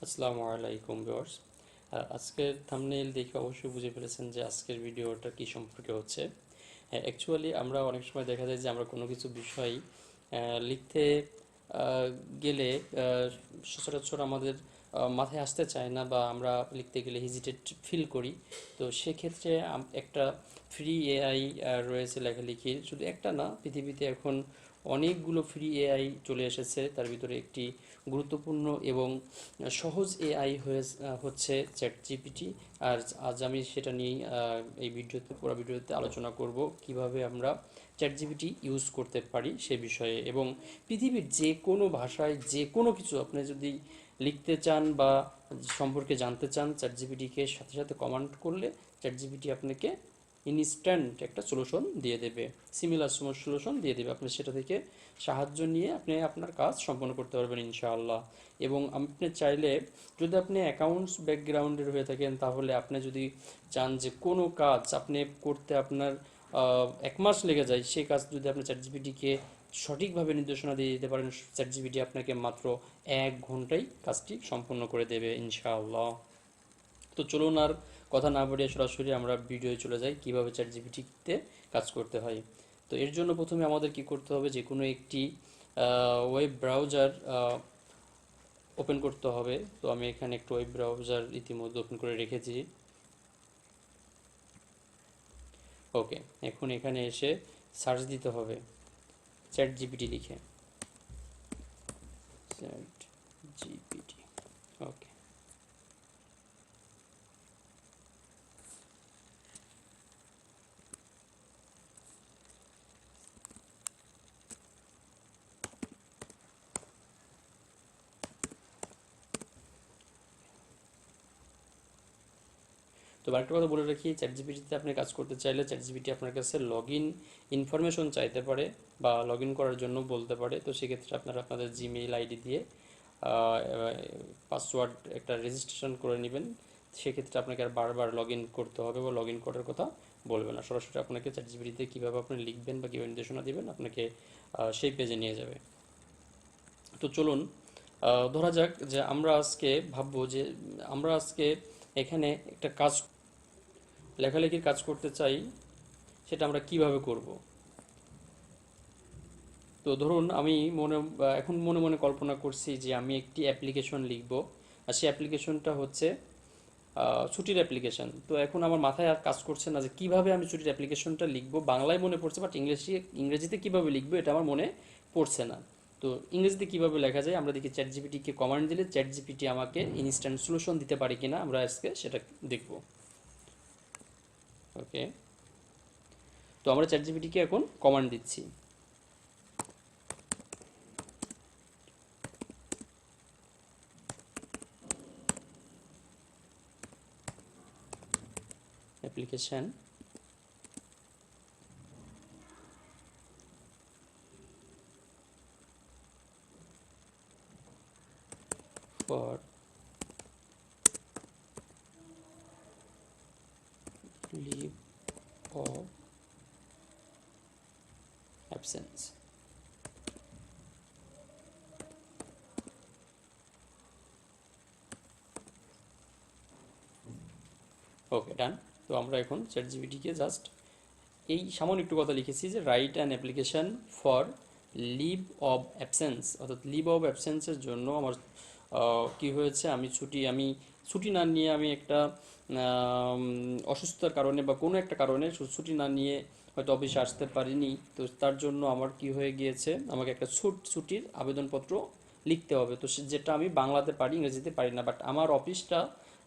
আসসালামু আলাইকুম ভিউয়ার্স। আজকের থাম্বনেইল দেখে অবশ্যই বুঝে ফেলেছেন যে আজকের ভিডিওটা কি সম্পর্কে হচ্ছে। অ্যাকচুয়ালি আমরা অনেক সময় দেখা যায় যে আমরা কোনো কিছু বিষয় লিখতে গেলে সচরাচর আমাদের মাথায় আসতে চায় না, বা আমরা লিখতে গেলে হেজিটেট ফিল করি। তো সেক্ষেত্রে একটা ফ্রি এআই রয়েছে লেখালেখির, শুধু একটা না, পৃথিবীতে এখন অনেকগুলো ফ্রি এআই চলে এসেছে। তার ভিতরে একটি গুরুত্বপূর্ণ এবং সহজ এআই হচ্ছে চ্যাট জিপিটি। আর আজ আমি সেটা নিয়েই এই ভিডিওতে, পুরো ভিডিওতে আলোচনা করব কিভাবে আমরা চ্যাট জিপিটি ইউজ করতে পারি সে বিষয়ে। এবং পৃথিবীর যে কোনো ভাষায় যে কোনো কিছু আপনি যদি লিখতে চান বা সম্পর্কে জানতে চান, চ্যাট জিপিটিকে সাথে সাথে কমান্ড করলে চ্যাট জিপিটি আপনাকে ইনস্ট্যান্ট একটা সলিউশন দিয়ে দেবে, সিমিলার সলিউশন দিয়ে দেবে। আপনি সেটা থেকে সাহায্য নিয়ে আপনি আপনার কাজ সম্পন্ন করতে পারবেন ইনশাআল্লাহ। এবং আপনি চাইলে, যদি আপনি অ্যাকাউন্টস ব্যাকগ্রাউন্ডের হয়ে থাকেন, তাহলে আপনি যদি চান যে কোনো কাজ আপনি করতে আপনার 1 মাস লেগে যায়, সেই কাজ যদি আপনি চ্যাট জিপিটিকে সঠিকভাবে নির্দেশনা দিয়ে দিতে পারেন, চ্যাট জিপিটি আপনাকে মাত্র 1 ঘন্টায় কাজটি সম্পন্ন করে দেবে ইনশাআল্লাহ। তো চলুন আর কথা না বাড়িয়ে সরাসরি আমরা ভিডিওয়ে চলে যাই কিভাবে চ্যাট জিপিটিতে কাজ করতে হয়। তো এর জন্য প্রথমে আমাদের কি করতে হবে, যে কোনো একটি ওয়েব ব্রাউজার ওপেন করতে হবে। তো আমি এখানে একটু ওয়েব ব্রাউজার ইতিমধ্যে ওপেন করে রেখেছি। ওকে, এখন এখানে এসে সার্চ দিতে হবে চ্যাট জিপিটি লিখে, চ্যাট জিপিটি। ওকে, তো আরেকটা কথা বলে রাখি, চ্যাট জিপিটিতে আপনি কাজ করতে চাইলে চ্যাট জিপিটি আপনার কাছে লগ ইন ইনফরমেশন চাইতে পারে, বা লগ ইন করার জন্য বলতে পারে। তো সেক্ষেত্রে আপনারা আপনাদের জিমেইল আইডি দিয়ে পাসওয়ার্ড একটা রেজিস্ট্রেশন করে নেবেন। সেক্ষেত্রে আপনাকে আর বারবার লগ ইন করতে হবে বা লগ ইন করার কথা বলবে না, সরাসরি আপনাকে চ্যাট জিপিটিতে কীভাবে আপনি লিখবেন বা কীভাবে নির্দেশনা দেবেন আপনাকে সেই পেজে নিয়ে যাবে। তো চলুন, ধরা যাক যে আমরা আজকে ভাববো যে আমরা আজকে এখানে একটা কাজ, লেখালেখির কাজ করতে চাই, সেটা আমরা কিভাবে করব। তো ধরুন আমি এখন মনে মনে কল্পনা করছি যে আমি একটি অ্যাপ্লিকেশন লিখব, আর সেই অ্যাপ্লিকেশনটা হচ্ছে ছুটির অ্যাপ্লিকেশন। তো এখন আমার মাথায় আর কাজ করছে না যে কিভাবে আমি ছুটির অ্যাপ্লিকেশনটা লিখব। বাংলায় মনে পড়ছে, বাট ইংরেজিতে কিভাবে লিখবো এটা আমার মনে পড়ছে না। তো ইংরেজিতে কিভাবে লেখা যায়, আমরা দেখি চ্যাট জিপিটিকে কমান্ড দিলে চ্যাট জিপিটি আমাকে ইনস্ট্যান্ট সলিউশন দিতে পারে কিনা, আমরা আজকে সেটা দেখব। ওকে, তো আমরা চ্যাট জিপিটিকে এখন কমান্ড দিচ্ছি, application for leave of absence. Okay, done. তো আমরা এখন চ্যাট জিপিটিকে জাস্ট এই সামান্য একটু কথা লিখেছি যে write an application for leave of absence, অর্থাৎ লিভ অফ অ্যাবসেন্সের জন্য আমার কি হয়েছে, আমি ছুটি না নিয়ে, আমি একটা অসুস্থতার কারণে বা কোনো একটা কারণে ছুটি না নিয়ে হয়তো অফিসে আসতে পারিনি। তো তার জন্য আমার কি হয়ে গিয়েছে, আমাকে একটা ছুটির আবেদনপত্র লিখতে হবে। তো যেটা আমি বাংলাতে পারি, ইংরেজিতে পারি না। বাট আমার অফিসটা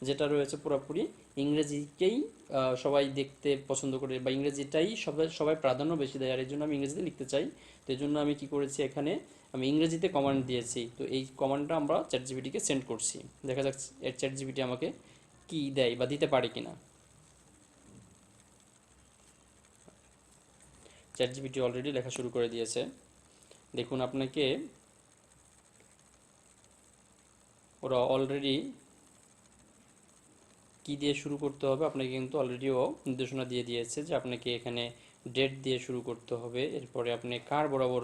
যেটা রয়েছে পুরোপুরি ইংরেজিকেই সবাই দেখতে পছন্দ করে, বা ইংরেজিটাই সবাই সবাই প্রাধান্য বেশি দেয়, আর এই জন্য আমি ইংরেজিতে লিখতে চাই। তো এই জন্য আমি কি করেছি, এখানে আমি ইংরেজিতে কমান্ড দিয়েছি। তো এই কমান্ডটা আমরা চ্যাট জিপিটিকে সেন্ড করছি, দেখা যাক চ্যাট জিপিটি আমাকে কি দেয় বা দিতে পারে কিনা। চ্যাট জিপিটি অলরেডি লেখা শুরু করে দিয়েছে, দেখুন। আপনাকে ওরা অলরেডি কি দিয়ে শুরু করতে হবে আপনাকে কিন্তু অলরেডিও নির্দেশনা দিয়ে দিয়েছে, যে আপনাকে এখানে ডেট দিয়ে শুরু করতে হবে। এরপরে আপনি কার বরাবর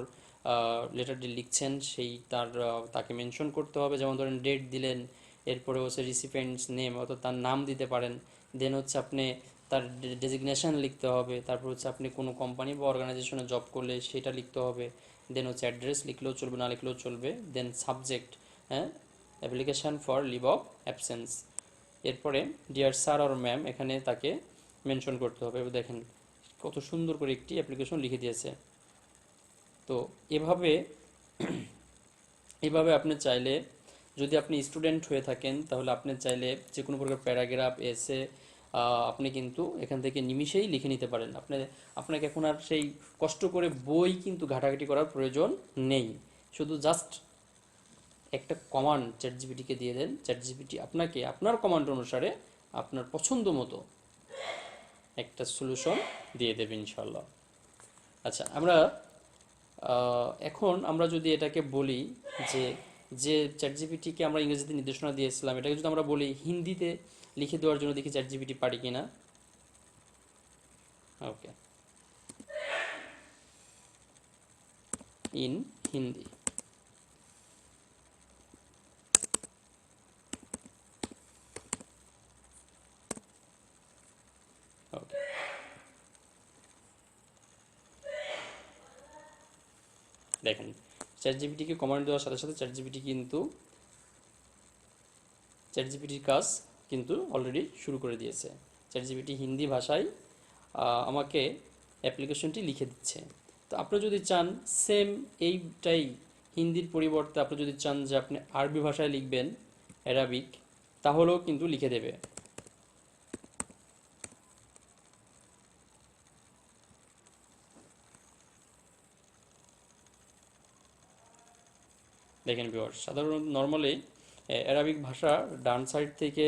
লেটারটি লিখছেন সেই তাকে মেনশন করতে হবে, যেমন ধরেন ডেট দিলেন, এরপরে হচ্ছে রিসিপিয়েন্টস নেম, অর্থাৎ তার নাম দিতে পারেন। দেন হচ্ছে আপনি তার ডেজিগনেশন লিখতে হবে। তারপর হচ্ছে আপনি কোনো কোম্পানি বা অর্গানাইজেশনে জব করলে সেটা লিখতে হবে। দেন হচ্ছে অ্যাড্রেস লিখলেও চলবে, না লিখলেও চলবে। দেন সাবজেক্ট, হ্যাঁ, application for leave of absence. এরপরে ডিয়ার স্যার অর ম্যাম, এখানে তাকে মেনশন করতে হবে। দেখেন কত সুন্দর করে একটি অ্যাপ্লিকেশন লিখে দিয়েছে। তো এভাবে এভাবে আপনি চাইলে, যদি আপনি স্টুডেন্ট হয়ে থাকেন তাহলে আপনি চাইলে যে কোনো প্রকার প্যারাগ্রাফ, এসে আপনি কিন্তু এখান থেকে নিমিষেই লিখে নিতে পারেন। আপনাকে এখন আর সেই কষ্ট করে বই কিন্তু ঘাটাঘাটি করার প্রয়োজন নেই। শুধু জাস্ট একটা কমান্ড চ্যাটজিপিটিকে দিয়ে দেন, চ্যাটজিপিটি আপনাকে আপনার কমান্ড অনুসারে আপনার পছন্দ মতো একটা সলিউশন দিয়ে দেবে ইনশাল্লাহ। আচ্ছা, এখন আমরা যদি এটাকে বলি যে যে চ্যাটজিপিটিকে আমরা ইংরেজিতে নির্দেশনা দিয়েছিলাম, এটাকে যদি আমরা বলি হিন্দিতে লিখে দেওয়ার জন্য, দেখি চ্যাটজিপিটি পারি কিনা। ওকে, ইন হিন্দি। ওকে, দেখেন চ্যাটজিপিটিকে কমান্ড দেওয়ার সাথে সাথে চ্যাটজিপিটির কাজ কিন্তু অলরেডি শুরু করে দিয়েছে। চ্যাটজিপিটি হিন্দি ভাষায় আমাকে অ্যাপ্লিকেশনটি লিখে দিচ্ছে। তো আপনি যদি চান সেম এইটাই হিন্দির পরিবর্তে আপনি যদি চান যে আপনি আরবি ভাষায় লিখবেন, অ্যারাবিক, তাহলেও কিন্তু লিখে দেবে। দেখেন ভিউয়ার্স, সাধারণত নর্মালি অ্যারাবিক ভাষা ডান সাইড থেকে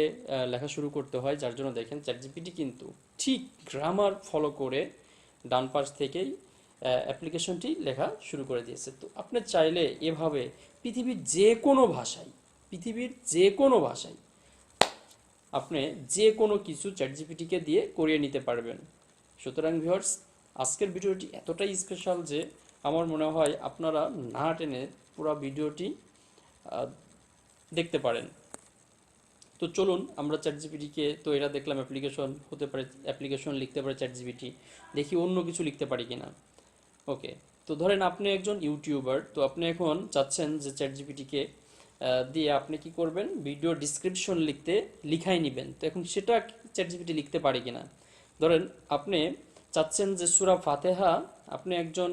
লেখা শুরু করতে হয়, যার জন্য দেখেন চ্যাটজিপিটি কিন্তু ঠিক গ্রামার ফলো করে ডান পাশ থেকেই অ্যাপ্লিকেশনটি লেখা শুরু করে দিয়েছে। তো আপনি চাইলে এভাবে পৃথিবীর যে কোনো ভাষায় আপনি যে কোনো কিছু চ্যাটজিপিটিকে দিয়ে করিয়ে নিতে পারবেন। সুতরাং ভিউয়ার্স, আজকের ভিডিওটি এতটাই স্পেশাল যে আমার মনে হয় আপনারা না টেনে পুরো ভিডিওটি দেখতে পারেন। তো চলুন আমরা চ্যাটজিপিটিকে, তো এরা দেখলাম অ্যাপ্লিকেশন হতে পারে, অ্যাপ্লিকেশন লিখতে পারে চ্যাটজিপিটি, দেখি অন্য কিছু লিখতে পারি কিনা। ওকে, তো ধরেন আপনি একজন ইউটিউবার, তো আপনি এখন চাচ্ছেন যে চ্যাটজিপিটিকে দিয়ে আপনি কি করবেন, ভিডিও ডিসক্রিপশন লিখাই নেবেন। তো এখন সেটা চ্যাটজিপিটি লিখতে পারে কিনা। ধরেন আপনি চাচ্ছেন যে সূরা ফাতিহা, আপনি একজন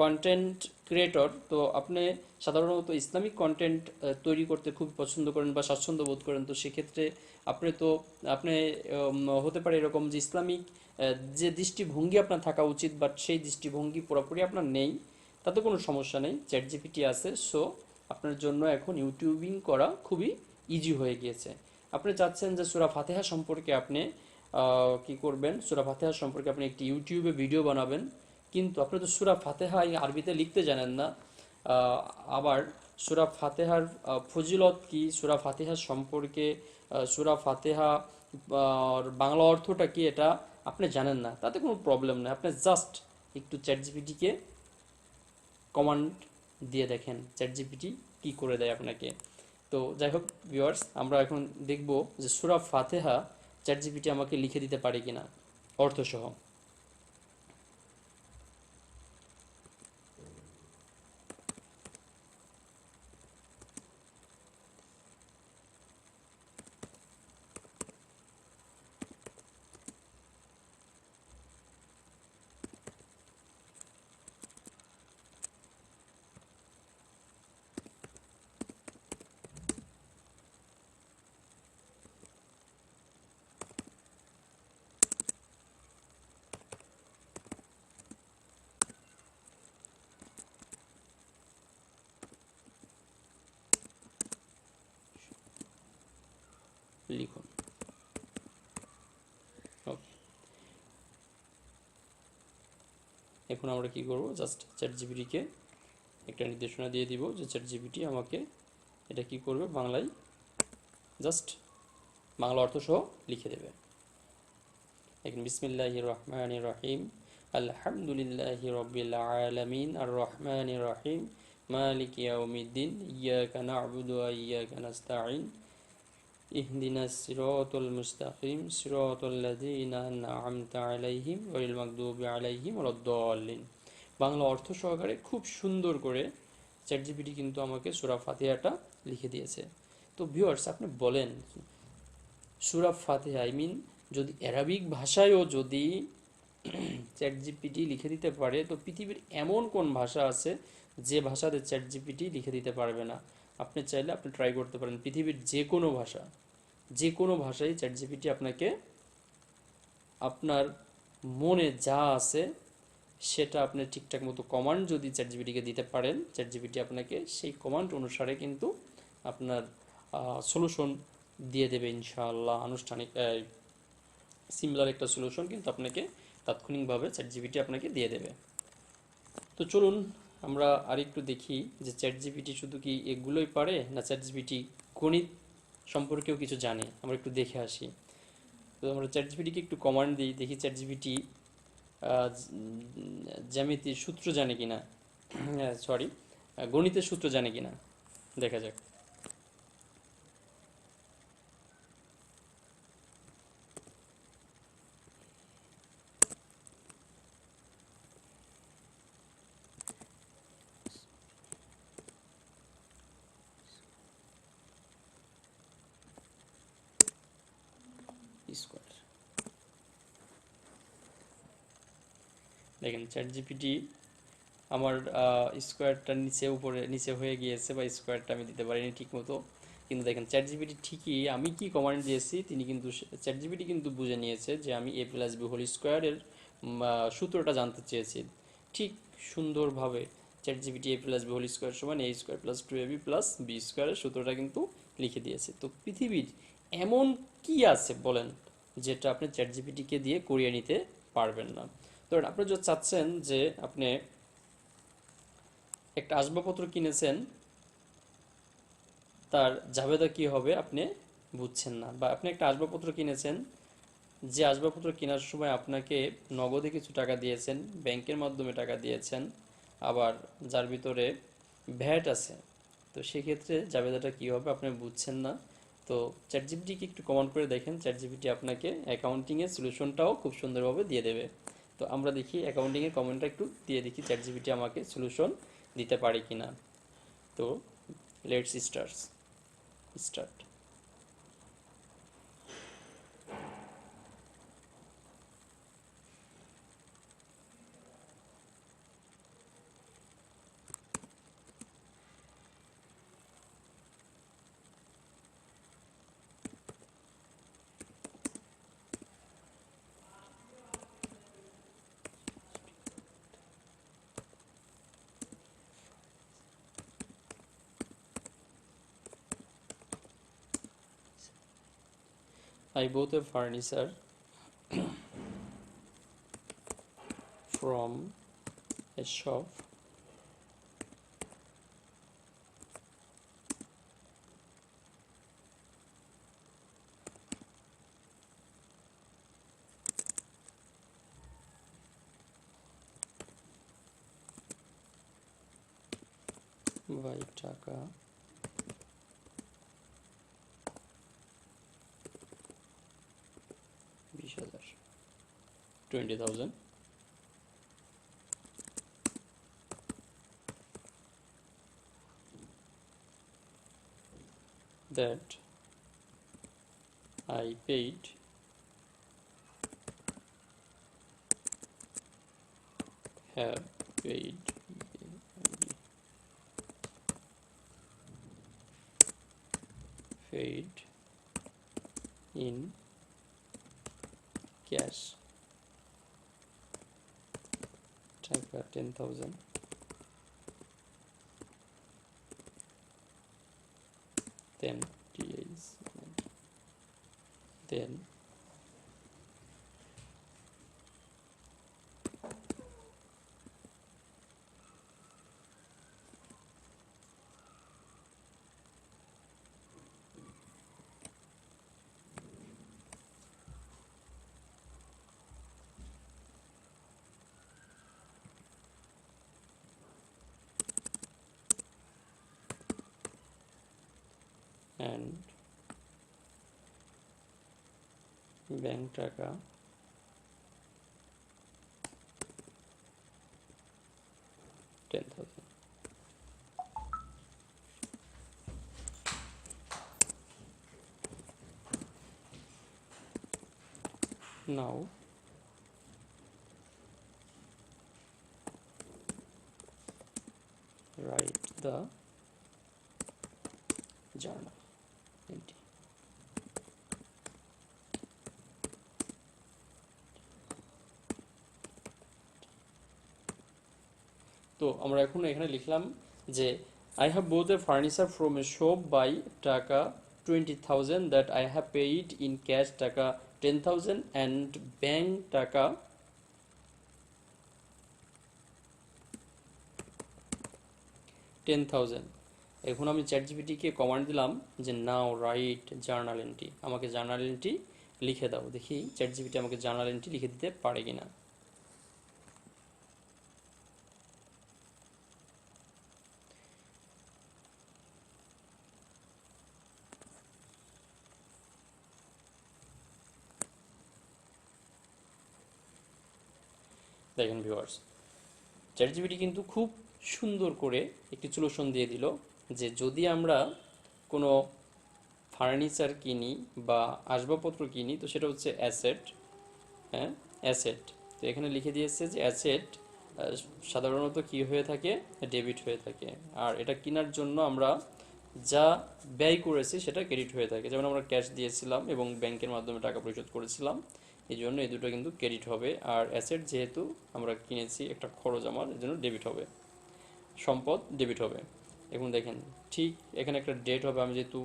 কন্টেন্ট ক্রিয়েটর, তো আপনি সাধারণত ইসলামিক কন্টেন্ট তৈরি করতে খুব পছন্দ করেন বা স্বাচ্ছন্দ্য বোধ করেন। তো সেক্ষেত্রে আপনি হতে পারে এরকম যে ইসলামিক যে দৃষ্টিভঙ্গি আপনার থাকা উচিত, বাট সেই দৃষ্টিভঙ্গি পুরোপুরি আপনার নেই, তাতে কোনো সমস্যা নেই, চ্যাটজিপিটি আছে। সো আপনার জন্য এখন ইউটিউবিং করা খুবই ইজি হয়ে গিয়েছে। আপনি চাচ্ছেন যে সূরা ফাতিহা সম্পর্কে আপনি কি করবেন, সূরা ফাতিহা সম্পর্কে আপনি একটি ইউটিউবে ভিডিও বানাবেন, কিন্তু আপনি তো সূরা ফাতিহা আরবিতে লিখতে জানেন না। আবার সূরা ফাতিহার ফজিলত কি, সূরা ফাতিহা সম্পর্কে সূরা ফাতিহা বাংলা অর্থটা কি, এটা আপনি জানেন না, তাতে কোনো প্রবলেম নেই। আপনি জাস্ট একটু চ্যাটজিপিটিকে কমান্ড দিয়ে দেখেন চ্যাটজিপিটি কি করে দেয় আপনাকে। তো যাই হোক ভিউয়ার্স, আমরা এখন দেখব যে সূরা ফাতিহা চ্যাটজিপিটি আমাকে লিখে দিতে পারে কিনা অর্থসহ। লিখুন। ওকে, এখন আমরা কি করব, জাস্ট চ্যাটজিপিটিকে একটা নির্দেশনা দিয়ে দিব যে চ্যাটজিপিটি আমাকে এটা কি করবে, বাংলায় জাস্ট বাংলা অর্থ সহ লিখে দেবে। এখন বিসমিল্লাহির রহমানির রহিম, আলহামদুলিল্লাহি রাব্বিল আলামিন আর রহমানির রহিম মালিকি ইয়াউমিদ্দিন ইয়্যাকা না'বুদু ওয়া ইয়্যাকা নাস্তাঈন ইহদিনাস সিরাতাল মুস্তাকিম সিরাতাল্লাযীনা আন'আমতা আলাইহিম গায়রিল মাগদুবি আলাইহিম ওয়ালাদ-দাল্লিন। বাংলা অর্থ সহকারে খুব সুন্দর করে চ্যাটজিপিটি কিন্তু আমাকে সূরা ফাতিহাটা লিখে দিয়েছে। তো ভিউয়ার্স, আপনি বলেন, সূরা ফাতিহা যদি অ্যারাবিক ভাষায়ও যদি চ্যাটজিপিটি লিখে দিতে পারে, তো পৃথিবীর এমন কোন ভাষা আছে যে ভাষাতে চ্যাটজিপিটি লিখে দিতে পারবে না? আপনি চাইলে আপনি ট্রাই করতে পারেন পৃথিবীর যে কোনো ভাষায় চ্যাটজিপিটি আপনাকে আপনার মনে যা আছে সেটা আপনি ঠিকঠাক মতো কমান্ড যদি চ্যাটজিপিটিকে দিতে পারেন, চ্যাটজিপিটি আপনাকে সেই কমান্ড অনুসারে কিন্তু আপনার সলিউশন দিয়ে দেবে ইনশাআল্লাহ। আনুষ্ঠানিক সিমিলার একটা সলিউশন কিন্তু আপনাকে তাৎক্ষণিকভাবে চ্যাটজিপিটি আপনাকে দিয়ে দেবে। তো চলুন আমরা আরেকটু দেখি যে চ্যাটজিপিটি শুধু কি এগুলোই পারে, না চ্যাটজিপিটি গণিত সম্পর্কেও কিছু জানে। আমরা একটু দেখে আসি। তো আমরা চ্যাটজিপিটিকে একটু কমান্ড দিই, দেখি চ্যাটজিপিটি জ্যামিতির সূত্র জানে কিনা, সরি গণিতের সূত্র জানে কিনা, দেখা যাক। স্কোয়ার, দেখেন চ্যাটজিপিটি আমার স্কোয়ারটা নিচে হয়ে গিয়েছে, বা স্কোয়ারটা আমি দিতে পারিনি ঠিক মতো। কিন্তু দেখেন চ্যাটজিপিটি ঠিকই আমি কি কমান্ড দিয়েছি, চ্যাটজিপিটি কিন্তু বুঝে নিয়েছে যে আমি a প্লাস বি হোল স্কোয়ারের সূত্রটা জানতে চেয়েছি। ঠিক সুন্দরভাবে ChatGPT a plus B whole square সমান a square plus 2ab plus B স্কোয়ারের সূত্রটা কিন্তু লিখে দিয়েছে। তো পৃথিবীর এমন কি আছে বলেন যেটা আপনি চ্যাটজিপিটিকে দিয়ে করিয়ে নিতে পারবেন না? ধরেন আপনি যদি চাচ্ছেন যে আপনি একটা আসবাবপত্র কিনেছেন, তার জাবেদা কি হবে আপনি বুঝছেন না, বা আপনি একটা আসবাবপত্র কিনেছেন, যে আসবাবপত্র কেনার সময় আপনাকে নগদে কিছু টাকা দিয়েছেন, ব্যাংকের মাধ্যমে টাকা দিয়েছেন, আবার যার ভিতরে ভ্যাট আছে, তো সেক্ষেত্রে জাবেদাটা কি হবে আপনি বুঝছেন না। তো চ্যাটজিপিটিকে একটু কমান্ড করে দেখেন, চ্যাটজিপিটি আপনাকে অ্যাকাউন্টিংয়ের সলিউশনটাও খুব সুন্দরভাবে দিয়ে দেবে। তো আমরা দেখি অ্যাকাউন্টিংয়ের কমেন্টটা একটু দিয়ে দেখি চ্যাটজিপিটি আমাকে সলিউশন দিতে পারে কিনা। তো let's start. I bought a furniture from a shop by টাকা 20,000, 20,000, that I paid have paid in cash টাকা 10,000, then days, then and bank টাকা 10,000. Now write the journal entry. তো আমরা এখন এখানে লিখলাম যে I have bought a furniture from a shop by টাকা 20,000 that I have paid in cash টাকা 10,000 and bank টাকা 10,000. এখন আমি চ্যাটজিপিটিকে কমান্ড দিলাম যে নাও রাইট জার্নাল এন্ট্রি, আমাকে জার্নাল এন্ট্রি লিখে দাও। দেখি চ্যাটজিপিটি আমাকে জার্নাল এন্ট্রি লিখে দিতে পারে কিনা। দেখেন ভিউয়ার্স, চ্যাটজিপিটি কিন্তু খুব সুন্দর করে একটি সলিউশন দিয়ে দিল যে যদি আমরা কোনো ফার্নিচার কিনি বা আসবাবপত্র কিনি তো সেটা হচ্ছে অ্যাসেট। হ্যাঁ, অ্যাসেট। তো এখানে লিখে দিয়েছে যে অ্যাসেট সাধারণত কি হয়ে থাকে, ডেবিট হয়ে থাকে, আর এটা কেনার জন্য আমরা যা ব্যয় করেছি সেটা ক্রেডিট হয়ে থাকে। যেমন আমরা ক্যাশ দিয়েছিলাম এবং ব্যাংকের মাধ্যমে টাকা পরিশোধ করেছিলাম, এই জন্য এই দুটো কিন্তু ক্রেডিট হবে। আর অ্যাসেট যেহেতু আমরা কিনেছি একটা খরচ, আমার এই জন্য ডেবিট হবে, সম্পদ ডেবিট হবে। এখন দেখেন ঠিক এখানে একটা ডেট হবে, আমি যেহেতু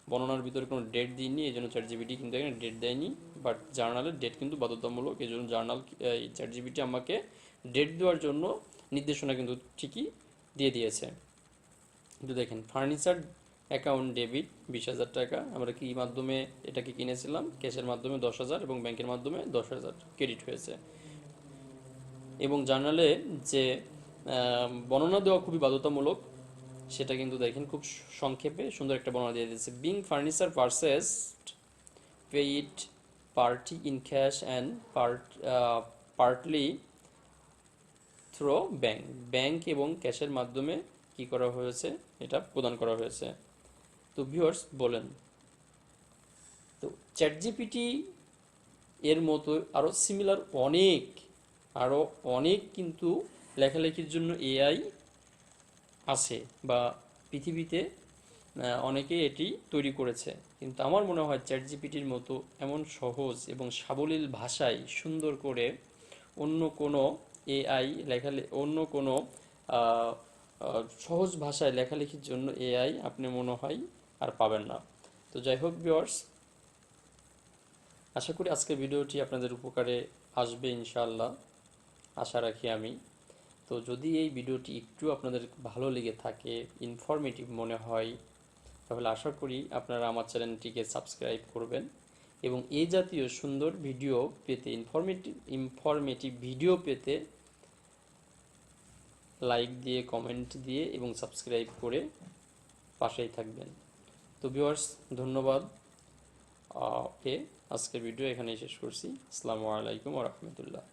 বর্ণনার ভিতরে কোনো ডেট দিইনি এই জন্য চ্যাটজিপিটি কিন্তু এখানে ডেট দেয়নি, বাট জার্নালের ডেট কিন্তু বাধ্যতামূলক, এই জন্য চ্যাটজিপিটি আমাকে ডেট দেওয়ার জন্য নির্দেশনা কিন্তু ঠিকই দিয়ে দিয়েছে। কিন্তু দেখেন ফার্নিচার অ্যাকাউন্ট ডেবিট 20,000 টাকা, আমরা কি মাধ্যমে এটাকে কিনেছিলাম, ক্যাশের মাধ্যমে 10,000 এবং ব্যাংকের মাধ্যমে 10,000 ক্রেডিট হয়েছে। এবং জার্নালে যে বর্ণনা দেওয়া খুবই বাধ্যতামূলক, সেটা কিন্তু দেখেন খুব সংক্ষেপে সুন্দর একটা বর্ণনা দিয়ে দিয়েছে। Being furniture purchased paid party in cash and partly through bank, bank এবং ক্যাশের মাধ্যমে কি করা হয়েছে, এটা প্রদান করা হয়েছে। তো ভিউয়ার্স বলেন, তো চ্যাটজিপিটি এর মতো আরও অনেক কিন্তু লেখালেখির জন্য এআই আছে বা পৃথিবীতে অনেকেই এটি তৈরি করেছে, কিন্তু আমার মনে হয় চ্যাটজিপিটির মতো এমন সহজ এবং সাবলীল ভাষায় সুন্দর করে অন্য কোনো অন্য কোনো সহজ ভাষায় লেখালেখির জন্য এআই আপনি মনে হয় আর পাবেন না। তো যাই হোক ভিউয়ার্স, আশা করি আজকের ভিডিওটি আপনাদের উপকারে আসবে ইনশাআল্লাহ, আশা রাখি আমি। তো যদি এই ভিডিওটি একটু আপনাদের ভালো লেগে থাকে, ইনফরমেটিভ মনে হয়, তাহলে আশা করি আপনারা আমার চ্যানেলটিকে সাবস্ক্রাইব করবেন এবং এই জাতীয় সুন্দর ভিডিও পেতে, ইনফরমেটিভ ভিডিও পেতে লাইক দিয়ে, কমেন্ট দিয়ে এবং সাবস্ক্রাইব করে পাশেই থাকবেন। তো ভিউয়ার্স ধন্যবাদ। আজকের ভিডিও এখানেই শেষ করছি। আসসালামু আলাইকুম ওয়া রাহমাতুল্লাহ।